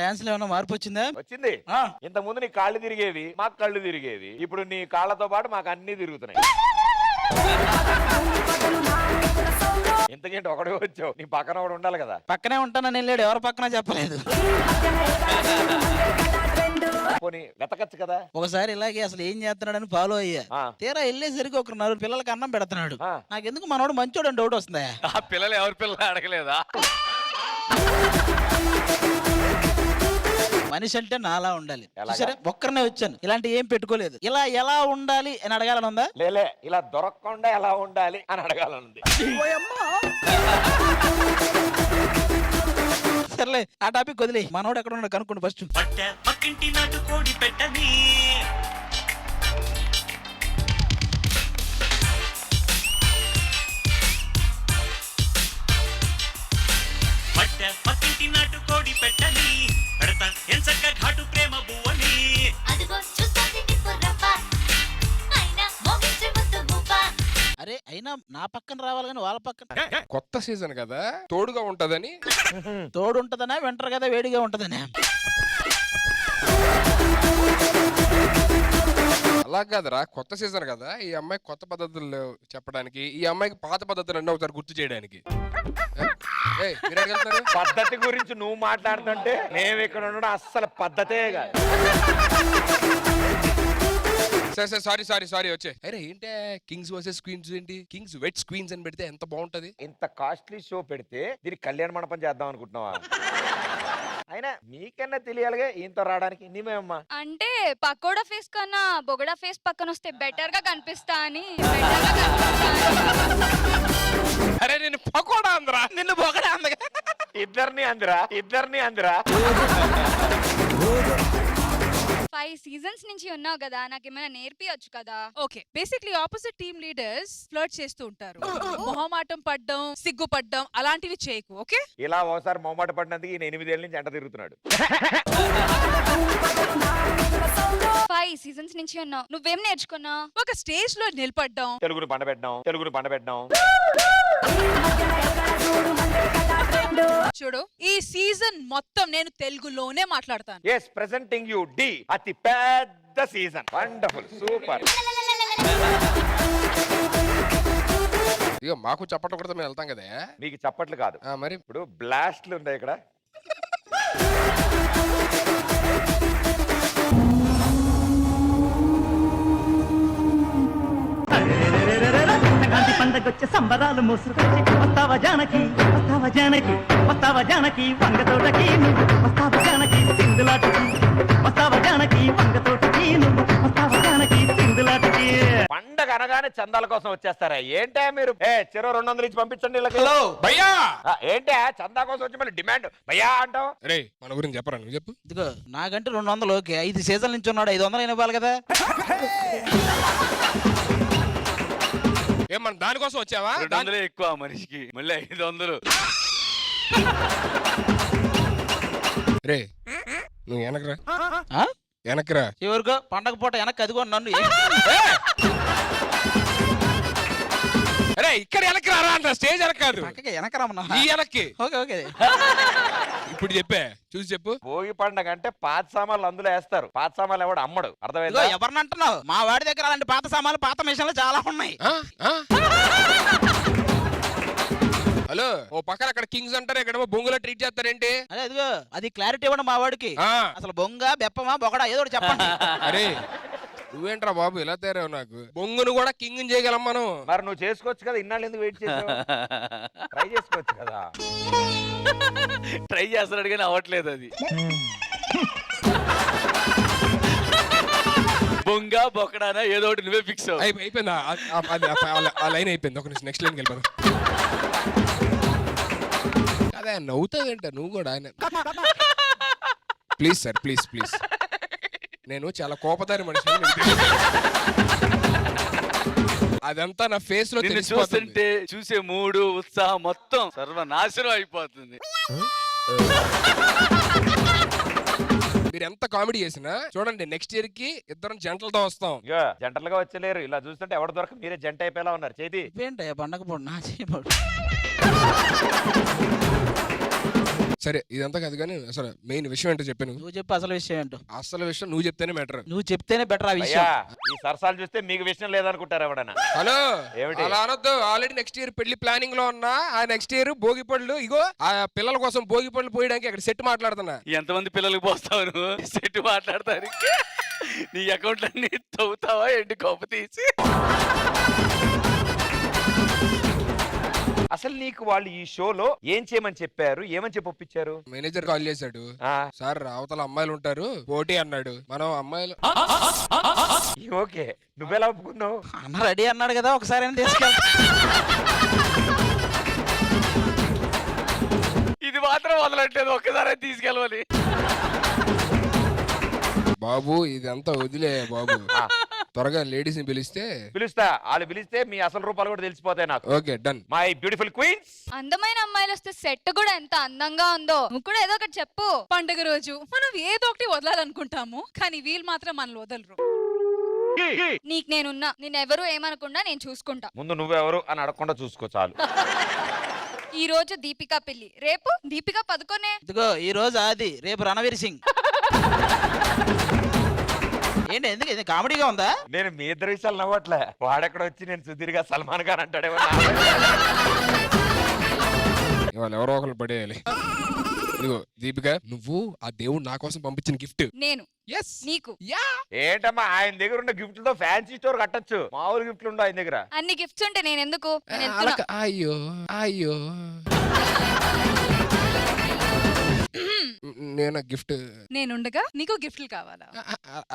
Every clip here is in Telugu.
డాన్స్ లో ఏమైనా మార్పు వచ్చిందా? వచ్చింది. ఇంత ముందు నీ కాళ్ళు తిరిగేవి, మాకు కళ్ళు తిరిగేవి. ఇప్పుడు నీ కాళ్ళతో పాటు మాకు అన్ని తిరుగుతున్నాయి. ఇంతకేంటి ఒకడే వచ్చావు? నీ పక్కన ఒకడు ఉండాలి కదా. పక్కనే ఉంటానని వెళ్ళాడు, ఎవరి పక్కన చెప్పలేదు. పోనీ వెతకచ్చు కదా. ఒకసారి ఇలాగే అసలు ఏం చేస్తున్నాడని ఫాలో అయ్యా. తీరా వెళ్ళేసరికి ఒక 4 పిల్లలకి అన్నం పెడుతున్నాడు. నాకెందుకు మనోడు మంచోడు అని డౌట్ వస్తుందా? ఆ పిల్లలు ఎవరి పిల్లలు అడగలేదా? మనిషి అంటే నాలా ఉండాలి. సరే ఒక్కరినే వచ్చాను, ఇలాంటి ఏం పెట్టుకోలేదు. ఇలా ఎలా ఉండాలి అని అడగాలని ఉందా? లేలే, ఇలా దొరకకుండా ఎలా ఉండాలి అని అడగాలనుంది. సర్లే ఆ టాపిక్ వదిలే, మనోడు ఎక్కడ ఉన్నాడు కనుక్కోండి ఫస్ట్. పక్కింటి నాటు కోడి పెట్టని పక్కింటి నాటు కోడి పెట్టని పెడతా ఎంచక్క ఘాటు ప్రేమ బువ్వని. అరే అయినా నా పక్కన రావాలి కానీ వాళ్ళ పక్కన. కొత్త సీజన్ కదా, తోడుగా ఉంటదని. తోడు ఉంటదనా, వింటర్ కదా వేడిగా ఉంటదనా? అలా కాదురా, కొత్త సీజన్ కదా, ఈ అమ్మాయి కొత్త పద్ధతులు చెప్పడానికి, ఈ అమ్మాయికి పాత పద్ధతులు అన్నీ ఒకసారి గుర్తు చేయడానికి. పద్ధతి గురించి నువ్వు మాట్లాడుతుంటే మేము ఇక్కడ ఉండడం అస్సలు పద్ధతే కాదు. సరే సారీ సారీ సారీ వచ్చే. అరే ఏంటే కింగ్స్ వర్సెస్ క్వీన్స్ ఏంటి? కింగ్స్ వెట్స్ క్వీన్స్ అని పెడితే ఎంత బాగుంటది. ఇంత కాస్ట్లీ షో పెడితే దీనికి కళ్యాణ మండపం చేద్దాం అనుకుంటున్నావా? అయినా మీకన్నా తెలియాలిగా ఇంత రావడానికి. నీమేమ్మా అంటే పకోడా ఫేస్ కన్నా బొగడా ఫేస్ పక్కన వస్తే బెటర్ గా కనిపిస్తా అని. అరే నేను పకోడా అందరా, నిన్ను బొగడా అందగా. ఇద్దరిని అందరా 5 సీజన్స్ నుంచి ఉన్నావు కదా, నాకేమైనా నేర్పియొచ్చు కదా. Okay, basically opposite team leaders flirt చేస్తూ ఉంటారు. మొహమాటం పడ్డం, సిగ్గుపడ్డం అలాంటివి చేయకు. ఓకే, ఇలా ఓసారి మొహమాట పడినందుకు ఈయన 8 ఏళ్ళ నుంచి ఎంట తిరుగుతున్నాడు. 5 సీజన్స్ నుంచి ఉన్నావు, నువ్వేం నేర్చుకున్నావు? ఒక స్టేజ్ లో నిలబడ్డం, తెలుగుని పండబెట్టడం. చూడు ఈ సీజన్ మొత్తం నేను తెలుగులోనే మాట్లాడతాను. yes presenting you D అతి పెద్ద సీజన్. Wonderful, super. ఇక మాకు చప్పట్లు కూడా మేము వెళ్తాం కదా. మీకు చప్పట్లు కాదు మరి. ఇప్పుడు బ్లాస్ట్లు ఉన్నాయి ఇక్కడ. పండగొచ్చే సంబరాలు మోసుకొచ్చి వస్తావా జానకి, వస్తావా జానకి, వస్తావా జానకి వంగతోటకి నువ్వు, వస్తావా జానకి సింధులాటకి, వస్తావా జానకి వంగతోటకి నువ్వు, వస్తావా జానకి సింధులాటకి. పండగ అనగానే చందాల కోసం వచ్చేస్తారా ఏంటే మీరు? చెరో 200 ఇచ్చి పంపించండి. భయ్యా ఏంటే చందా కోసం వచ్చి మళ్ళీ డిమాండ్ భయ్యా అంటావు? రే మన గురించి చెప్పరా, నువ్వు చెప్పు. ఇదిగో నాకంటే 200 ఓకే, 5 సీజన్ల నుంచి ఉన్నాడు, 500 ఇవ్వాలి కదా. ఏమన్నా దానికోసం వచ్చావా? 200 ఎక్కువ మనిషికి, మళ్ళీ 500. రే నువ్వు వెనకరా. చివరిగా పండగ పూట వెనక్కి అదిగో నన్ను. అరే ఇక్కడ వెనక్కి రారా అంట, స్టేజ్ వెనక కాదు, వెనక రమ్మన్నా. ఈ వెనక్కి. ఓకే ఓకే ఇప్పుడు చెప్పే, చూసి చెప్పు. భోగి పండగ అంటే పాత సామాన్లు అందులో వేస్తారు. పాత సామాన్లు ఎవడు అమ్మడు, అర్థమైందా? ఎవరిని అంటున్నావు? మా వాడి దగ్గర అలాంటి పాత సామాన్లు, పాత మిషన్లు చాలా ఉన్నాయి. హలో, ఓ పక్కన అక్కడ కింగ్స్ అంటారు, ఇక్కడ బొంగులో ట్రీట్ చేస్తారేంటి? అదే అదిగో అది క్లారిటీ ఇవ్వండి మా వాడికి. అసలు బొంగ బెప్పమా బొగడా ఏదో చెప్పండి. అరే నువ్వేంట్రా బాబు ఇలా తయారావు? నాకు బొంగును కూడా కింగ్ చేయగలం మనం. మరి నువ్వు చేసుకోవచ్చు కదా, ఇన్నాళ్ళు ఎందుకు వెయిట్ చేసావు? ట్రై చేసుకోవచ్చు కదా. ట్రై చేస్తున్నాడు కానీ అవ్వట్లేదు అది. బొంగ బొక్కడానా ఏదో ఒకటి నువ్వే ఫిక్స్ అయిపోయింది. ఆ లైన్ అయిపోయింది. ఒక నిమిషం నెక్స్ట్ లైన్కి వెళ్ళిపోదాం. అదే నవ్వుతావేంట నువ్వు కూడా? Please sir, please. నేను చాలా కోపదారి మనిషి, అదంతా నా ఫేస్ లో చూస్తుంటే చూసే మూడు ఉత్సాహం మొత్తం సర్వనాశనం అయిపోతుంది. మీరు ఎంత కామెడీ చేసినా చూడండి, నెక్స్ట్ ఇయర్ కి ఇద్దరం జంటలతో వస్తాం. జంటలుగా వచ్చలేరు, ఇలా చూస్తుంటే ఎవడ దొరక మీరే జంట అయిపోయేలా ఉన్నారు. చేతి ఏంటయ్యా పండగ పూట నా చేయబడు. సరే ఇదంతా కాదు కానీ అసలు మెయిన్ విషయం ఏంటో చెప్పాను. నువ్వు చెప్పు అసలు విషయం ఏంటో. అసలు విషయం నువ్వు చెప్తేనే మ్యాటర్. నువ్వు చెప్తేనే బెటర్ ఆ విషయం. అయ్యా ఈ సరసాలు చూస్తే మీకు విషయం లేదనుకుంటారు ఎవడన్నా. హలో ఏమిటి? అలా అనొద్దు. ఆల్రెడీ నెక్స్ట్ ఇయర్ పెళ్లి ప్లానింగ్ లో ఉన్నా. ఆ నెక్స్ట్ ఇయర్ భోగి పళ్ళు ఇగో ఆ పిల్లల కోసం భోగి పళ్ళు పోయడానికి అక్కడ సెట్ మాట్లాడుతున్నా. ఎంతమంది పిల్లలకు పోస్తావు నువ్వు? సెట్ మాట్లాడతారు నీ అకౌంట్ అన్ని తవ్వుతావా ఏంటి గొప్ప తీసి? అసలు నీకు వాళ్ళు ఈ షోలో ఏం చేయమని చెప్పారు, ఏమని చెప్పి ఒప్పించారు? మేనేజర్ కాల్ చేశాడు. సార్ అవతల అమ్మాయిలు ఉంటారు పోటీ అన్నాడు. మనం అమ్మాయిలు ఓకే నువ్వెలా ఒప్పుకున్నావు? అన్న రెడీ అన్నాడు కదా ఒకసారి తీసుకెళ్తా. ఇది మాత్రం వదలట్లేదు, ఒక్కసారి తీసుకెళ్ళవాలి. బాబు ఇదంతా వదిలే బాబు. త్వరగా లేడీస్ ని పిలుస్తా. వాళ్ళు పిలిస్తే మీ అసలు రూపాలు కూడా తెలిసిపోతాయి నాకు. Okay done. My beautiful queens. అందమైన అమ్మాయిలు వస్తే సెట్ కూడా ఎంత అందంగా ఉందో. నువ్వు కూడా ఏదో ఒకటి చెప్పు. పండుగ రోజు మనం ఏదో ఒకటి వదలాలనుకుంటాము కానీ వీళ్ళు మాత్రం మనల్ని వదలరు. నీకు నేనున్నా, నేనెవరు ఏమనకుండా నేను చూసుకుంటా. ముందు నువ్వెవరు అని అడగకుండా చూసుకో చాలు. ఈ రోజు దీపికా పెళ్లి, రేపు దీపికా పదుకొనే. ఇదిగో ఈ రోజు ఆది, రేపు రణవీర్ సింగ్. ఏంటి ఎందుకు ఇది కామెడీగా ఉందా? నేను మీ ఇద్దరు విషయాలు నవ్వట్లే. వాడెక్కడ వచ్చి నేను సుధీర్గా సల్మాన్ ఖాన్ అంటాడేమో. ఇవాళ ఎవరో ఒకరు పడేయాలి. ఇదిగో దీపిక నువ్వు ఆ దేవుడు నా కోసం పంపించిన గిఫ్ట్. నేను నీకు ఏంటమ్మా ఆయన దగ్గర ఉన్న గిఫ్ట్లతో ఫ్యాన్సీ స్టోర్ కట్టొచ్చు. మామూలు గిఫ్ట్లు ఉండవు ఆయన దగ్గర. అన్ని గిఫ్ట్స్ ఉంటే నేను ఎందుకు? అయ్యో అయ్యో నేను గిఫ్ట్ నేనుండగా నీకు గిఫ్ట్లు కావాలా?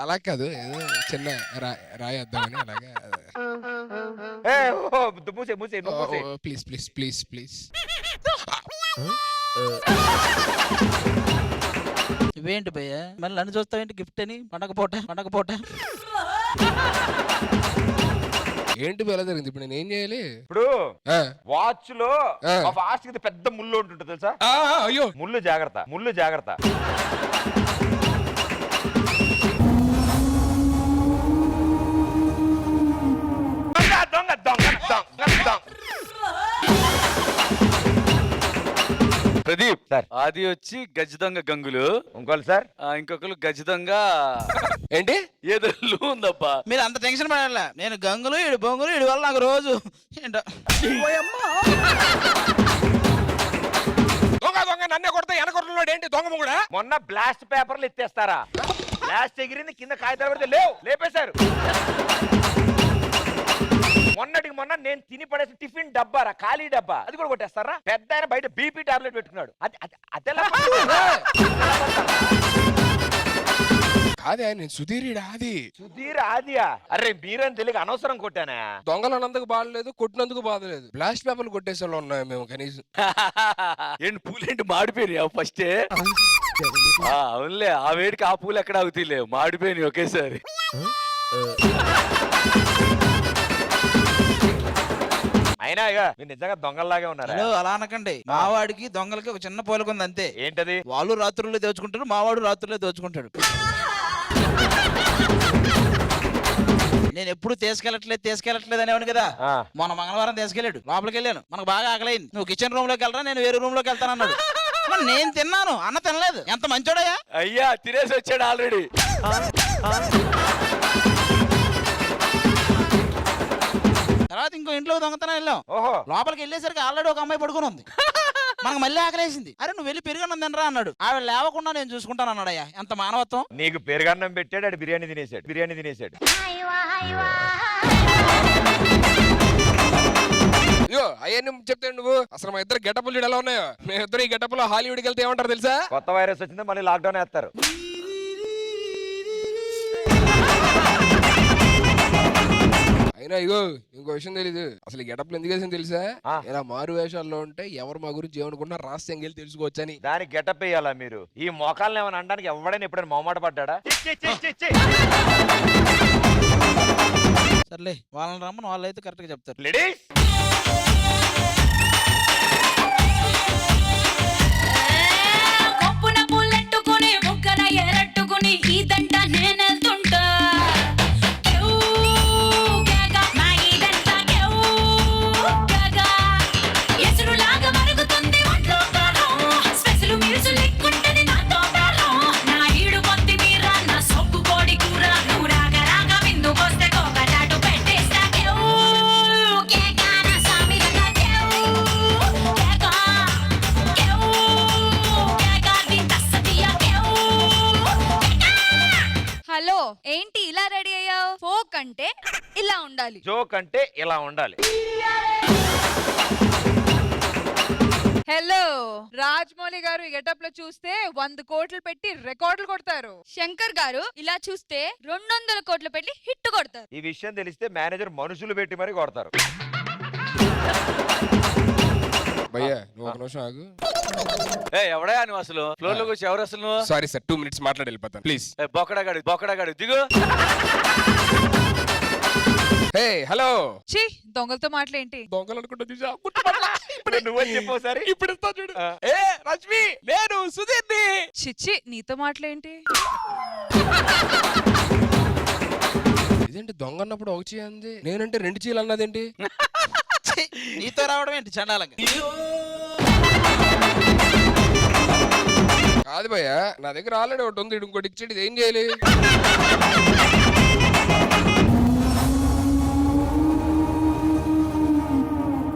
అలా కాదు ఏదో చిన్న రాయేద్దామని అలాగా. మూసే మూసే మూసే. Please please please please. ఇవేంటి భయ్య మళ్ళీ నన్ను చూస్తావేంటి గిఫ్ట్ అని? పండగ ఏంటి ఎలా జరిగింది? ఇప్పుడు నేను ఏం చేయాలి? ఇప్పుడు వాచ్ లో ఫాస్ట్ కి పెద్ద ముళ్ళు ఉంటుంటుంది తెలుసా? అయ్యో ముళ్ళు జాగ్రత్త, ముళ్ళు జాగ్రత్త. దొంగ దొంగ దొంగ దొంగ. ప్రదీప్ సార్. ఆది వచ్చి గజ దొంగ గంగులు, ఇంకోళ్ళు సార్ ఇంకొకరు గజ దొంగ ఏంటి ఏదో ఉందప్పా. మీరు అంత టెన్షన్ పడాల. నేను గంగులు ఇడు బొంగులు ఇడు వల్ల నాకు రోజు ఏంటో. దొంగ దొంగ నన్నే కొడతా వెనకొడుతున్నాడు ఏంటి దొంగ కూడా? మొన్న బ్లాస్ట్ పేపర్లు ఎత్తేస్తారా? బ్లాస్ట్ ఎగిరింది కింద కాగితాలు పెడితే లేవు, లేపేశారు. మొన్నటికి మొన్న నేను తిని పడేసి టిఫిన్ డబ్బారా, ఖాళీ డబ్బా, అది కూడా కొట్టేస్తారా? పెద్ద ఆయన బయట బీపీ టాబ్లెట్ పెట్టుకున్నాడు. అదెలా? కాదే నేను సుధీర్ ఆది. సుధీర్ ఆదియా? అరే మీరని తెలియక అనవసరం కొట్టానా? దొంగలు అన్నందుకు బాధలేదు, కొట్టినందుకు బాధలేదు. బ్లాస్ట్ పేపర్లు కొట్టేసేలో ఉన్నాయి మేము కనీసం. ఏంటి పూలేంటి మాడిపోయినాయి ఫస్టే? అవునులే, ఆ వేడికి ఆ పూలు ఎక్కడ అవుతాయిలే, మాడిపోయినాయి ఒకేసారి. అయినా ఇక మీరు నిజంగా దొంగల్లాగే ఉన్నారు. అలా అనకండి. మావాడికి దొంగలకి ఒక చిన్న పోలిక ఉంది అంతే. ఏంటది? వాళ్ళు రాత్రుల్లో దోచుకుంటారు, మావాడు రాత్రుల్లో దోచుకుంటాడు. నేను ఎప్పుడు తీసుకెళ్ళట్లేదు అనేవాడు కదా. మొన్న మంగళవారం తీసుకెళ్ళాడు, లోపలికి వెళ్ళాను. మనకు బాగా ఆకలైంది. నువ్వు కిచెన్ రూమ్ లోకి వెళ్ళరా, నేను వేరే రూమ్ లోకి వెళ్తాను అన్నాడు. నేను తిన్నాను, అన్న తినలేదు. ఎంత మంచోడయ్యా. అయ్యా తినేసి వచ్చాడు ఆల్రెడీ. తర్వాత ఇంకో ఇంట్లో దొంగతనం వెళ్ళాం. లోపలికి వెళ్ళేసరికి ఆల్రెడీ ఒక అమ్మాయి పడుకుని ఉంది. మనకు మళ్ళీ ఆకలేసింది. అరే నువ్వు వెళ్ళి పెరుగన్నం తినరా అన్నాడు. ఆవిడ లేవకుండా నేను చూసుకుంటాను అన్నాడయ్యా. ఎంత మానవత్వం. నీకు పెరుగన్నం పెట్టాడు, ఆడు బిర్యానీ తినేసాడు. అయ్యో అవన్నీ చెప్తాడు నువ్వు. అసలు మా ఇద్దరు గెటప్లు ఎలా ఉన్నాయో. మేము ఇద్దరు ఈ గెటప్ లో హాలీవుడ్కి వెళ్తే ఏమంటారు తెలుసా? కొత్త వైరస్ వచ్చింది, మళ్ళీ లాక్డౌన్ వేస్తారు. అయినా ఇగో ఇంకో విషయం తెలీదు. అసలు గెటప్లు ఎందుకు వేసింది తెలుసా? ఇలా మారు వేషాల్లో ఉంటే ఎవరు మా గురించి ఏమనుకున్నా రహస్యంగా వెళ్ళి తెలుసుకోవచ్చని. దానికి గెటప్ వేయాలా మీరు? ఈ మోకాలను ఏమైనా అనడానికి ఎవడైనా ఎప్పుడైనా మొహమాట పడ్డా? సర్లే వాళ్ళని రమ్మని, వాళ్ళు అయితే కరెక్ట్ గా చెప్తారు. లేడీస్ కొప్పున పుల్లెట్టుకుని ముక్కన ఎరట్టుకుని ఈదంట నేనెళ్తుంటా. ఎసురులాగా మరుగుతుంది ఒంట్లో కాలం, స్పెషల్ మీల్స్ ఏంటి ఇలా రెడీ అయ్యావు? ఫోక్ అంటే ఇలా ఉండాలి. జోక్ అంటే ఇలా ఉండాలి. హలో, రాజమౌళి గారు ఈ గెటప్ లో చూస్తే 100 కోట్లు పెట్టి రికార్డులు కొడతారు. శంకర్ గారు ఇలా చూస్తే 200 కోట్లు పెట్టి హిట్ కొడతారు. ఈ విషయం తెలిస్తే మేనేజర్ మనుషులు పెట్టి మరీ కొడతారు. భయ్యా నువ్వు ఒక నిమిషం ఆగు. ఎవడా నువ్వు అసలు ఫ్లోర్ లో కూర్చో, ఎవరు అసలు నువ్వు? సారీ సార్, 2 minutes మాట్లాడి వెళ్ళిపోతాను ప్లీజ్. బొక్కడాగాడు దిగు. Hey hello. ఛీ, దొంగలతో మాటలేంటి? దొంగలు అనుకుంటా చూసా. నువ్వు చెప్పోసారి. ఇప్పుడు ఇస్తా చూడు. ఏ రష్మి, నేను సుధీర్ని. చిచ్చి, నీతో మాటలేంటి? ఇదేంటి దొంగ అన్నప్పుడు ఒక చేయి అంది, నేనంటే 2 చీలు అన్నదేంటి? ఛీ, నీతో రావడం ఏంటి చండాలంగా? కాదు భయ్యా, నా దగ్గర ఆల్రెడీ ఒకటి ఉంది, ఇంకోటి ఇచ్చేది ఏం చేయాలి?